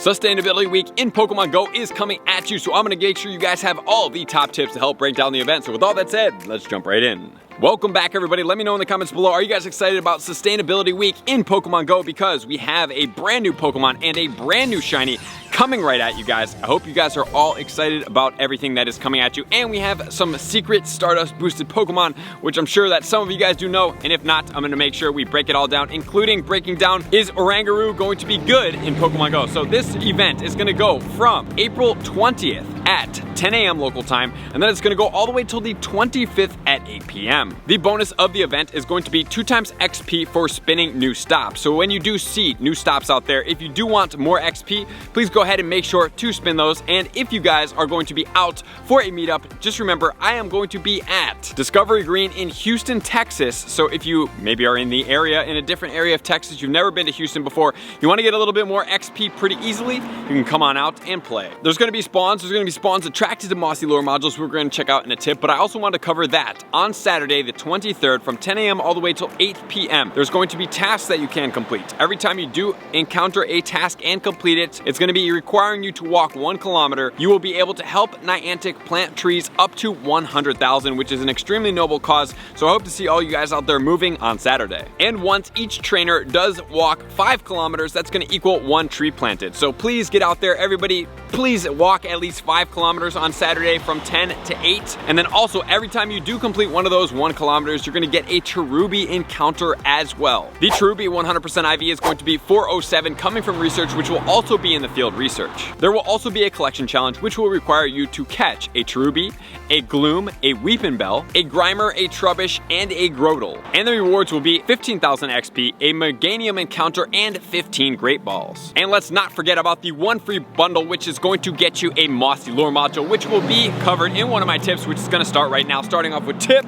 Sustainability Week in Pokemon Go is coming at you, so I'm going to make sure you guys have all the top tips to help break down the event. So with all that said, let's jump right in. Welcome back, everybody. Let me know in the comments below, are you guys excited about Sustainability Week in Pokemon Go? Because we have a brand new Pokemon and a brand new shiny coming right at you guys. I hope you guys are all excited about everything that is coming at you. And we have some secret Stardust boosted Pokemon, which I'm sure that some of you guys do know. And if not, I'm going to make sure we break it all down, including breaking down, is Oranguru going to be good in Pokemon Go? So this event is going to go from April 20th at 10 a.m. local time, and then it's going to go all the way till the 25th at 8 p.m. The bonus of the event is going to be 2 times XP for spinning new stops. So when you do see new stops out there, if you do want more XP, please go ahead and make sure to spin those. And if you guys are going to be out for a meetup, just remember I am going to be at Discovery Green in Houston, Texas. So if you maybe are in the area, in a different area of Texas, you've never been to Houston before, you want to get a little bit more XP pretty easily, you can come on out and play. There's going to be spawns. There's going to be spawns attracted to Mossy lure modules we're going to check out in a tip, but I also want to cover that on Saturday the 23rd from 10 a.m. all the way till 8 p.m. There's going to be tasks that you can complete. Every time you do encounter a task and complete it, it's going to be requiring you to walk 1 kilometer. You will be able to help Niantic plant trees up to 100,000, which is an extremely noble cause. So I hope to see all you guys out there moving on Saturday. And once each trainer does walk 5 kilometers, that's going to equal 1 tree planted. So please get out there, everybody. Please walk at least 5 kilometers on Saturday from 10 to 8. And then also every time you do complete one of those 1 kilometers, you're going to get a Cherubi encounter as well. The Cherubi 100% IV is going to be 407 coming from research, which will also be in the field research. There will also be a collection challenge, which will require you to catch a Cherubi, a Gloom, a Weepinbell, a Grimer, a Trubbish, and a Grotle. And the rewards will be 15,000 XP, a Meganium encounter, and 15 Great Balls. And let's not forget about the 1 free bundle, which is going to get you a Mossy lure module, which will be covered in one of my tips, which is going to start right now, starting off with tip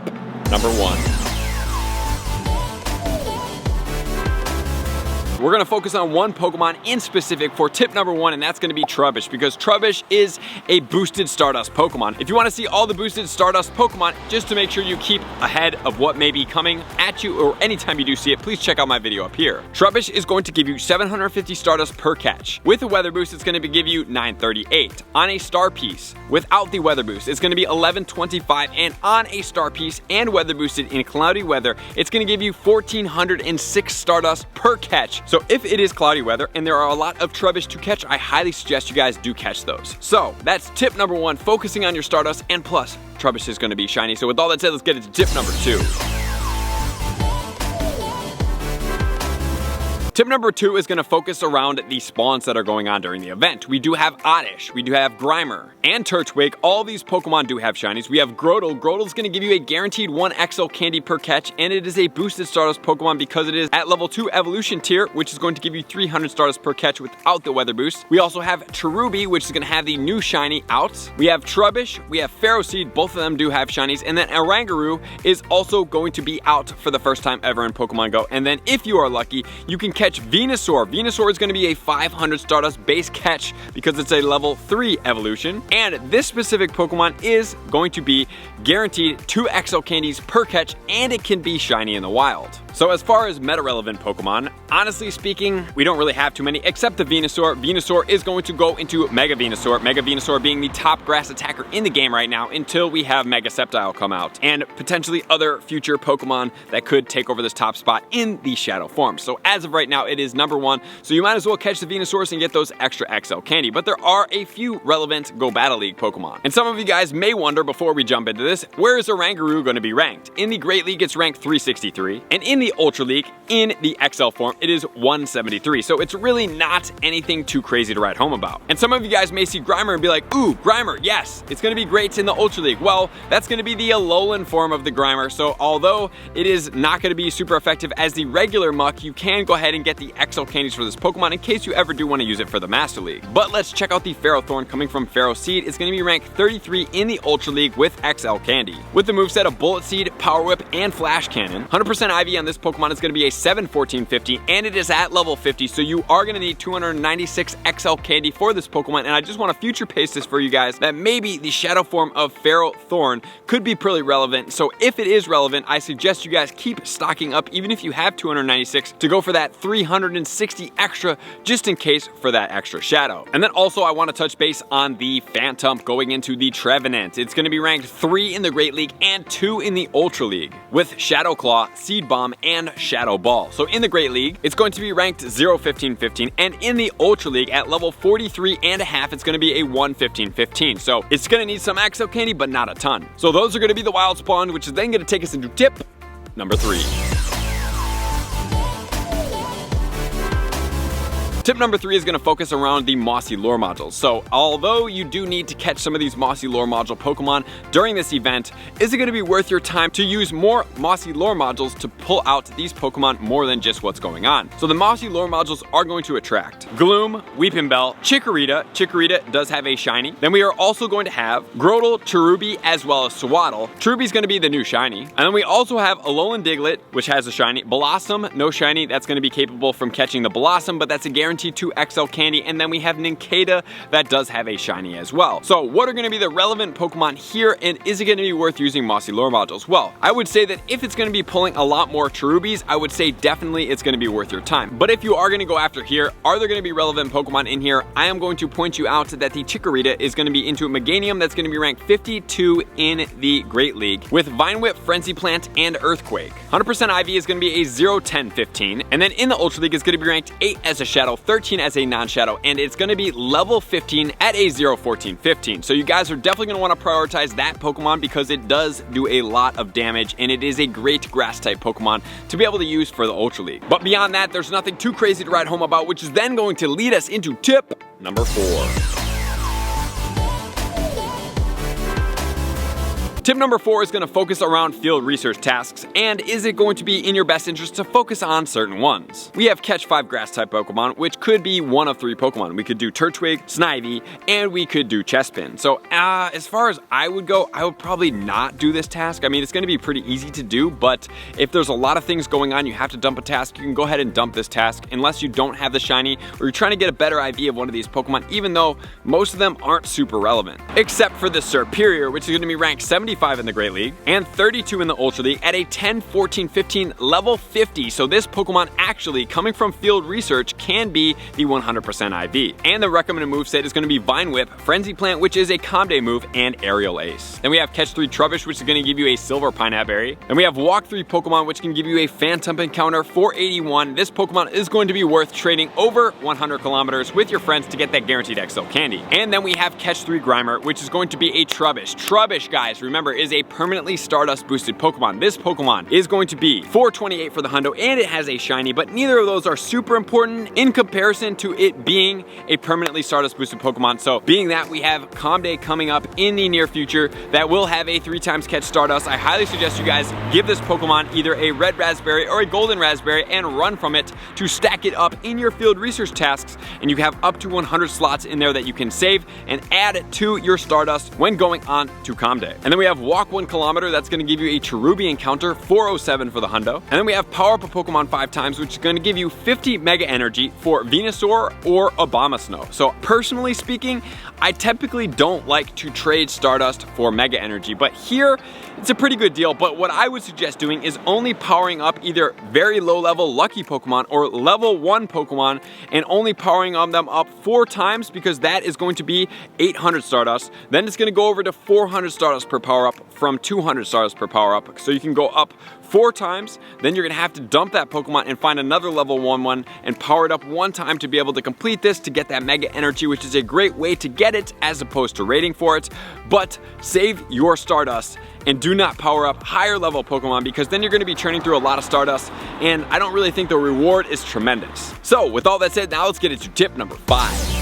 number 1. We're going to focus on one Pokemon in specific for tip number 1, and that's going to be Trubbish, because Trubbish is a boosted Stardust Pokemon. If you want to see all the boosted Stardust Pokemon, just to make sure you keep ahead of what may be coming at you, or anytime you do see it, please check out my video up here. Trubbish is going to give you 750 Stardust per catch. With a Weather Boost, it's going to give you 938. On a Star Piece, without the Weather Boost, it's going to be 1125, and on a Star Piece and Weather Boosted in cloudy weather, it's going to give you 1406 Stardust per catch. So if it is cloudy weather and there are a lot of Trubbish to catch, I highly suggest you guys do catch those. So that's tip number 1, focusing on your Stardust, and plus Trubbish is going to be shiny. So with all that said, let's get into tip number 2. Tip number 2 is going to focus around the spawns that are going on during the event. We do have Oddish, we do have Grimer, and Turtwig. All these Pokemon do have shinies. We have Grotle. Grotle is going to give you a guaranteed 1 XL candy per catch, and it is a boosted Stardust Pokemon because it is at level 2 evolution tier, which is going to give you 300 Stardust per catch without the Weather Boost. We also have Cherubi, which is going to have the new shiny out. We have Trubbish, we have Ferroseed, both of them do have shinies, and then Oranguru is also going to be out for the first time ever in Pokemon Go. And then if you are lucky, you can catch Venusaur. Venusaur is going to be a 500 Stardust base catch because it's a level 3 evolution. And this specific Pokemon is going to be guaranteed 2 XL candies per catch, and it can be shiny in the wild. So as far as meta-relevant Pokemon, honestly speaking, we don't really have too many except the Venusaur. Venusaur is going to go into Mega Venusaur. Mega Venusaur being the top grass attacker in the game right now until we have Mega Sceptile come out, and potentially other future Pokemon that could take over this top spot in the Shadow form. So as of right now, it is number 1. So you might as well catch the Venusaur and get those extra XL candy. But there are a few relevant Go Battle League Pokemon. And some of you guys may wonder before we jump into this, where is Oranguru going to be ranked? In the Great League, it's ranked 363. And in the Ultra League, in the XL form, it is 173. So it's really not anything too crazy to write home about. And some of you guys may see Grimer and be like, ooh, Grimer, yes, it's going to be great in the Ultra League. Well, that's going to be the Alolan form of the Grimer. So although it is not going to be super effective as the regular Muck, you can go ahead and get the XL candies for this Pokemon in case you ever do want to use it for the Master League. But let's check out the Ferrothorn coming from Ferroseed. It's going to be ranked 33 in the Ultra League with XL candy. With the moveset of Bullet Seed, Power Whip, and Flash Cannon. 100% IV on this this Pokemon is going to be a 7-14-15, and it is at level 50, so you are going to need 296 XL candy for this Pokemon, and I just want to future pace this for you guys that maybe the shadow form of Ferrothorn could be pretty relevant. So if it is relevant, I suggest you guys keep stocking up, even if you have 296, to go for that 360 extra just in case for that extra shadow. And then also I want to touch base on the Phantump going into the Trevenant. It's going to be ranked 3 in the Great League and 2 in the Ultra League with Shadow Claw, Seed Bomb, and Shadow Ball. So in the Great League, it's going to be ranked 0-15-15, and in the Ultra League at level 43.5, it's going to be a 1-15-15. So it's going to need some XL candy, but not a ton. So those are going to be the wild spawn, which is then going to take us into tip number 3. Tip number 3 is going to focus around the Mossy lore modules. So although you do need to catch some of these Mossy lore module Pokemon during this event, is it going to be worth your time to use more Mossy lore modules to pull out these Pokemon more than just what's going on? So the Mossy lore modules are going to attract Gloom, Weepinbell, Chikorita. Chikorita does have a shiny. Then we are also going to have Grotle, Cherubi, as well as Swaddle. Cherubi is going to be the new shiny. And then we also have Alolan Diglett, which has a shiny. Blossom, no shiny. That's going to be capable from catching the Blossom, but that's a guarantee 2 XL candy. And then we have Nincada that does have a shiny as well. So what are going to be the relevant Pokemon here, and is it going to be worth using Mossy lore modules? Well, I would say that if it's going to be pulling a lot more Cherubis, I would say definitely it's going to be worth your time. But if you are going to go after here, are there going to be relevant Pokemon in here? I am going to point you out that the Chikorita is going to be into Meganium. That's going to be ranked 52 in the Great League with Vine Whip, Frenzy Plant, and Earthquake. 100% IV is going to be a 0-10-15, and then in the Ultra League it's going to be ranked 8 as a Shadow, 13 as a non-Shadow, and it's going to be level 15 at a 0-14-15. So you guys are definitely going to want to prioritize that Pokemon because it does do a lot of damage, and it is a great grass type Pokemon to be able to use for the Ultra League. But beyond that, there's nothing too crazy to write home about, which is then going to lead us into tip number 4. Tip number 4 is going to focus around field research tasks, and is it going to be in your best interest to focus on certain ones? We have catch 5 grass type Pokemon, which could be one of 3 Pokemon. We could do Turtwig, Snivy, and we could do Chespin. So as far as I would go, I would probably not do this task. I mean, it's going to be pretty easy to do, but if there's a lot of things going on, you have to dump a task, you can go ahead and dump this task unless you don't have the shiny or you're trying to get a better IV of one of these Pokemon, even though most of them aren't super relevant. Except for the Serperior, which is going to be ranked 75 in the Great League and 32 in the Ultra League at a 10-14-15 level 50. So this Pokemon actually, coming from field research, can be the 100% IV. And the recommended moveset is going to be Vine Whip, Frenzy Plant, which is a Calm Day move, and Aerial Ace. Then we have Catch 3 Trubbish, which is going to give you a Silver Pineapple Berry. Then we have Walk 3 Pokemon, which can give you a Phantump encounter for 81. This Pokemon is going to be worth trading over 100 kilometers with your friends to get that guaranteed XL candy. And then we have Catch 3 Grimer, which is going to be a Trubbish. Trubbish, guys, remember, is a permanently Stardust boosted Pokemon. This Pokemon is going to be 428 for the hundo, and it has a shiny, but neither of those are super important in comparison to it being a permanently Stardust boosted Pokemon. So being that we have Calm Day coming up in the near future that will have a 3x catch Stardust, I highly suggest you guys give this Pokemon either a red raspberry or a golden raspberry and run from it to stack it up in your field research tasks, and you have up to 100 slots in there that you can save and add to your Stardust when going on to Calm Day. And then we have Walk 1 kilometer, that's going to give you a Cherubi encounter, 407 for the hundo. And then we have Power Up a Pokemon 5 times, which is going to give you 50 Mega Energy for Venusaur or Abomasnow. So personally speaking, I typically don't like to trade Stardust for Mega Energy, but here it's a pretty good deal. But what I would suggest doing is only powering up either very low level lucky Pokemon or level 1 Pokemon and only powering them up 4 times, because that is going to be 800 Stardust. Then it's going to go over to 400 Stardust per power up from 200 Stardust per power up. So you can go up 4 times, then you're going to have to dump that Pokemon and find another level 1 one and power it up 1 time to be able to complete this to get that Mega Energy, which is a great way to get it as opposed to rating for it. But save your Stardust and do not power up higher level Pokemon, because then you're going to be churning through a lot of Stardust, and I don't really think the reward is tremendous. So with all that said, now let's get into tip number 5.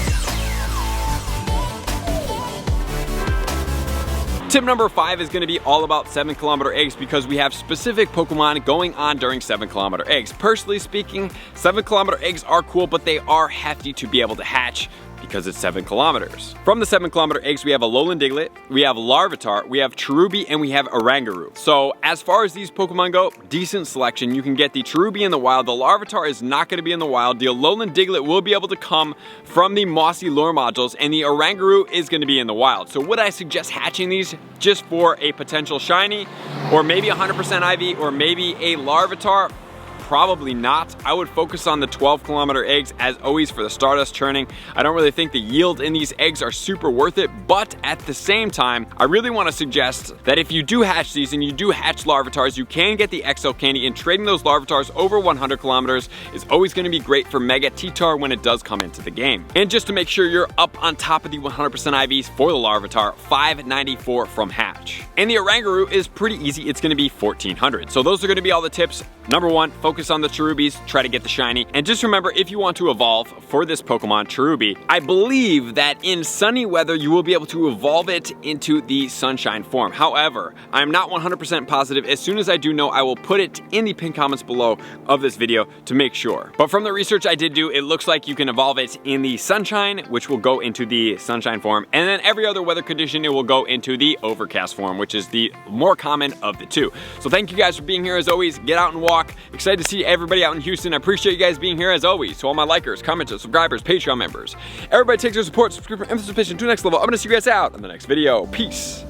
Tip number 5 is going to be all about 7-kilometer eggs, because we have specific Pokemon going on during 7-kilometer eggs. Personally speaking, 7-kilometer eggs are cool, but they are hefty to be able to hatch. because it's 7 kilometers. From the 7-kilometer eggs, we have a Alolan Diglett, we have Larvitar, we have Cherubi, and we have Oranguru. So as far as these Pokemon go, decent selection. You can get the Cherubi in the wild. The Larvitar is not going to be in the wild. The Alolan Diglett will be able to come from the Mossy lure modules, and the Oranguru is going to be in the wild. So would I suggest hatching these just for a potential shiny, or maybe 100% IV, or maybe a Larvitar? Probably not. I would focus on the 12-kilometer eggs as always for the Stardust churning. I don't really think the yield in these eggs are super worth it, but at the same time, I really want to suggest that if you do hatch these and you do hatch Larvitars, you can get the XL candy, and trading those Larvitars over 100 kilometers is always going to be great for Mega T-Tar when it does come into the game. And just to make sure you're up on top of the 100% IVs for the Larvitar, 594 from hatch. And the Oranguru is pretty easy. It's going to be 1400. So those are going to be all the tips. Number one, focus on the Cherubis, try to get the shiny. And just remember, if you want to evolve for this Pokemon, Cherubi, I believe that in sunny weather, you will be able to evolve it into the sunshine form. However, I'm not 100% positive. As soon as I do know, I will put it in the pinned comments below of this video to make sure. But from the research I did do, it looks like you can evolve it in the sunshine, which will go into the sunshine form. And then every other weather condition, it will go into the overcast form, which is the more common of the two. So thank you guys for being here as always. Get out and walk. Excited to see everybody out in Houston. I appreciate you guys being here as always. To all my likers, commenters, subscribers, Patreon members. Everybody takes their support, subscription, participation to the next level. I'm gonna see you guys out in the next video. Peace.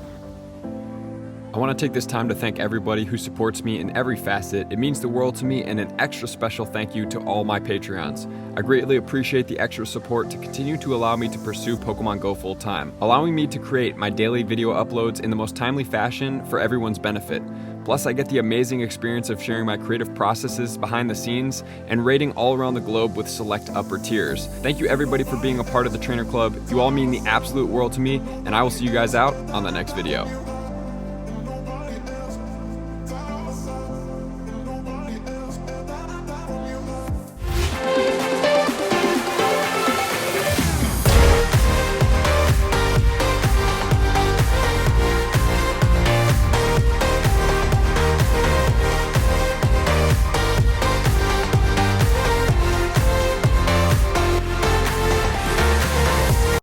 I want to take this time to thank everybody who supports me in every facet. It means the world to me, and an extra special thank you to all my Patreons. I greatly appreciate the extra support to continue to allow me to pursue Pokemon Go full time, allowing me to create my daily video uploads in the most timely fashion for everyone's benefit. Plus, I get the amazing experience of sharing my creative processes behind the scenes and raiding all around the globe with select upper tiers. Thank you everybody for being a part of the Trainer Club. You all mean the absolute world to me, and I will see you guys out on the next video.